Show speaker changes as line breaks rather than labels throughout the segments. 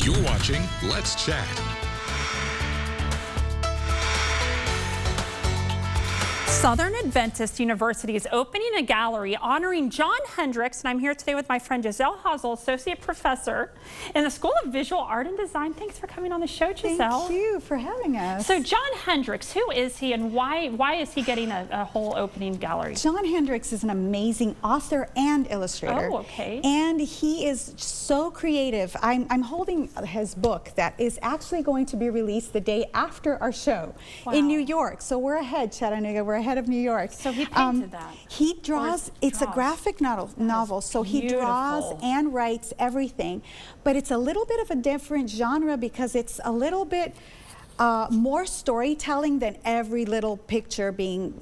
You're watching Let's Chat.
Southern Adventist University is opening a gallery honoring John Hendrix, and I'm here today with my friend Giselle Hazel, Associate Professor in the School of Visual Art and Design. Thanks for coming on the show, Giselle.
Thank you for having us.
So John Hendrix, who is he and why is he getting a whole opening gallery?
John Hendrix is an amazing author and illustrator.
Oh, okay.
And he is so creative. I'm holding his book that is actually going to be released the day after our show in New York. So we're ahead, Chattanooga. We're ahead of New York.
So he painted that.
He draws. It's a graphic novel. So he draws and writes everything, but it's a little bit of a different genre because it's a little bit more storytelling than every little picture being,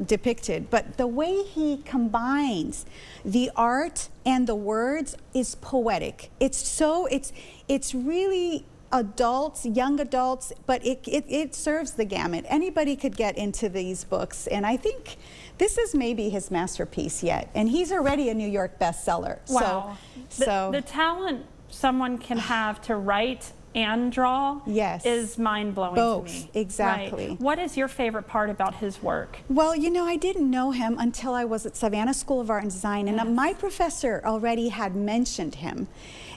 depicted. But the way he combines the art and the words is poetic. It's really adults, young adults, but it serves the gamut. Anybody could get into these books, and I think this is maybe his masterpiece yet. And he's already a New York bestseller.
Wow.
So
the talent someone can have to write and draw is mind-blowing to me.
Exactly.
Right. What is your favorite part about his work?
Well, I didn't know him until I was at Savannah School of Art and Design, and my professor already had mentioned him.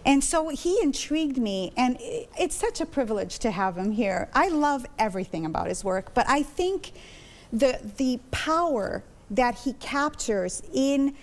And so he intrigued me, and it's such a privilege to have him here. I love everything about his work, but I think the power that he captures in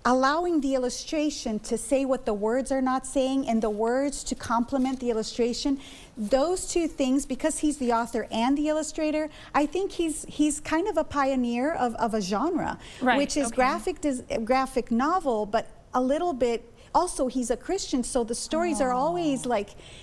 allowing the illustration to say what the words are not saying and the words to complement the illustration, those two things, because he's the author and the illustrator, I think he's kind of a pioneer of a genre, which is graphic novel, but a little bit. Also, he's a Christian, so the stories are always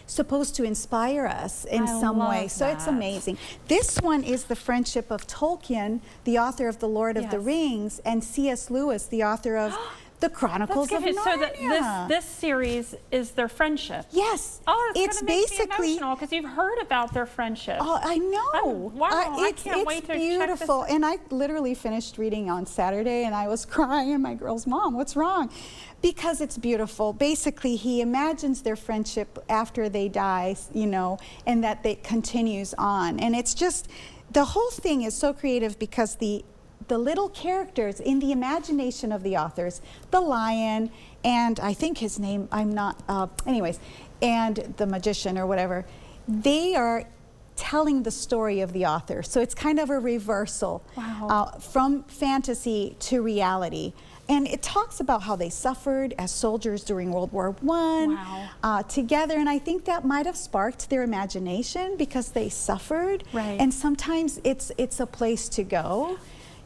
supposed to inspire us in some way. So it's amazing. This one is the friendship of Tolkien, the author of The Lord of the Rings, and C.S. Lewis, the author of The Chronicles of Narnia.
So this series is their friendship.
Yes.
Oh, it's basically emotional because you've heard about their friendship.
Oh, I know.
I can't wait to
beautiful.
Check this.
And I literally finished reading on Saturday, and I was crying. And my girl's mom, what's wrong? Because it's beautiful. Basically, he imagines their friendship after they die, and that it continues on. And it's just, the whole thing is so creative because the little characters in the imagination of the authors, the lion, and I think his name, and the magician or whatever, they are telling the story of the author. So it's kind of a reversal from fantasy to reality. And it talks about how they suffered as soldiers during World War I together. And I think that might have sparked their imagination because they suffered. And sometimes it's a place to go.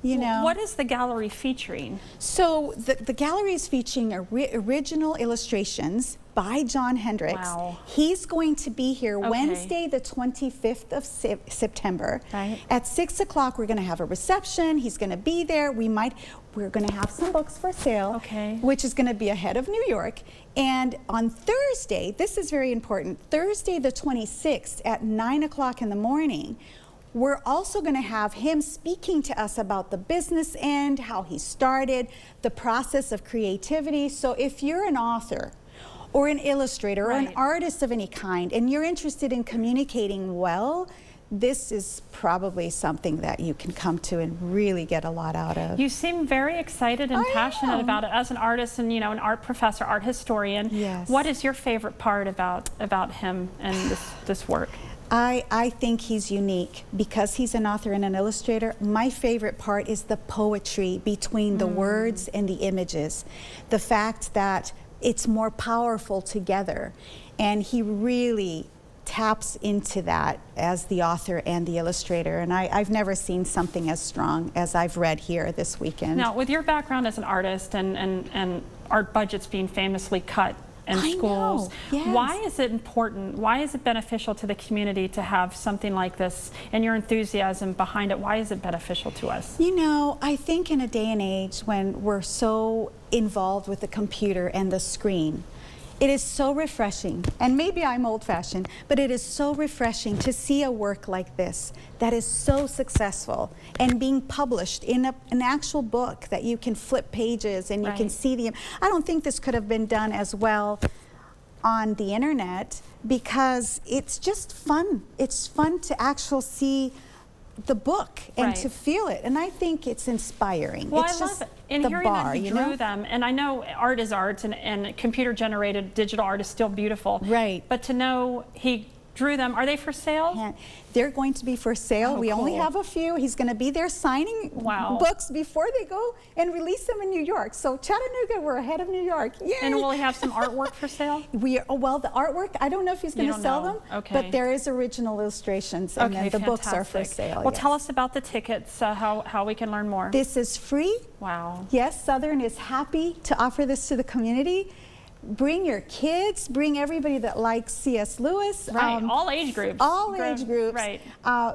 What is the gallery featuring?
So the gallery is featuring original illustrations by John Hendrix. He's going to be here Wednesday, the 25th of September. At 6 o'clock, we're going to have a reception. He's going to be there. We're going to have some books for sale, which is going to be ahead of New York. And on Thursday, this is very important, Thursday the 26th at 9 o'clock in the morning, we're also going to have him speaking to us about the business end, how he started, the process of creativity. So if you're an author or an illustrator or an artist of any kind, and you're interested in communicating well, this is probably something that you can come to and really get a lot out of.
You seem very excited and passionate about it as an artist and an art professor, art historian. What is your favorite part about him and this work?
I think he's unique because he's an author and an illustrator. My favorite part is the poetry between the words and the images. The fact that it's more powerful together. And he really taps into that as the author and the illustrator. And I've never seen something as strong as I've read here this weekend.
Now, with your background as an artist and art budgets being famously cut in schools, why is it important? Why is it beneficial to the community to have something like this and your enthusiasm behind it? Why is it beneficial to us?
I think in a day and age when we're so involved with the computer and the screen, it is so refreshing, and maybe I'm old-fashioned, but it is so refreshing to see a work like this that is so successful and being published in an actual book that you can flip pages and you can see I don't think this could have been done as well on the internet because it's just fun. It's fun to actually see the book and to feel it, and I think it's inspiring.
Well,
it's
I
just
love it. And hearing that he drew them, and I know art is art, and computer-generated digital art is still beautiful.
Right.
But to know he drew them, are they for sale?
Yeah. They're going to be for sale. We only have a few. He's going to be there signing books before they go and release them in New York. So Chattanooga, we're ahead of New York. Yay!
And will he have some artwork for sale?
Well, the artwork, I don't know if he's going to sell them, but there is original illustrations, and then the books are for sale.
Well, tell us about the tickets, how we can learn more.
This is free.
Wow.
Yes, Southern is happy to offer this to the community. Bring your kids, bring everybody that likes C.S. Lewis.
Right, all age groups.
All age groups.
Right.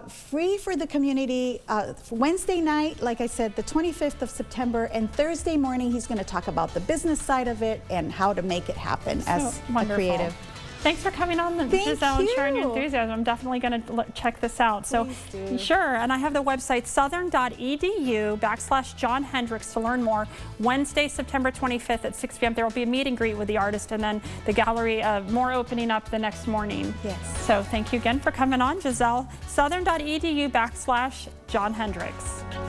Free for the community. Wednesday night, like I said, the 25th of September, and Thursday morning he's going to talk about the business side of it and how to make it happen as a creative.
Thanks for coming on, Giselle, and sharing your enthusiasm. I'm definitely going to check this out. So, sure, and I have the website southern.edu/johnhendrix to learn more. Wednesday, September 25th at 6 p.m. There will be a meet and greet with the artist, and then the gallery more opening up the next morning.
Yes.
So, thank you again for coming on, Giselle. Southern.edu/johnhendrix.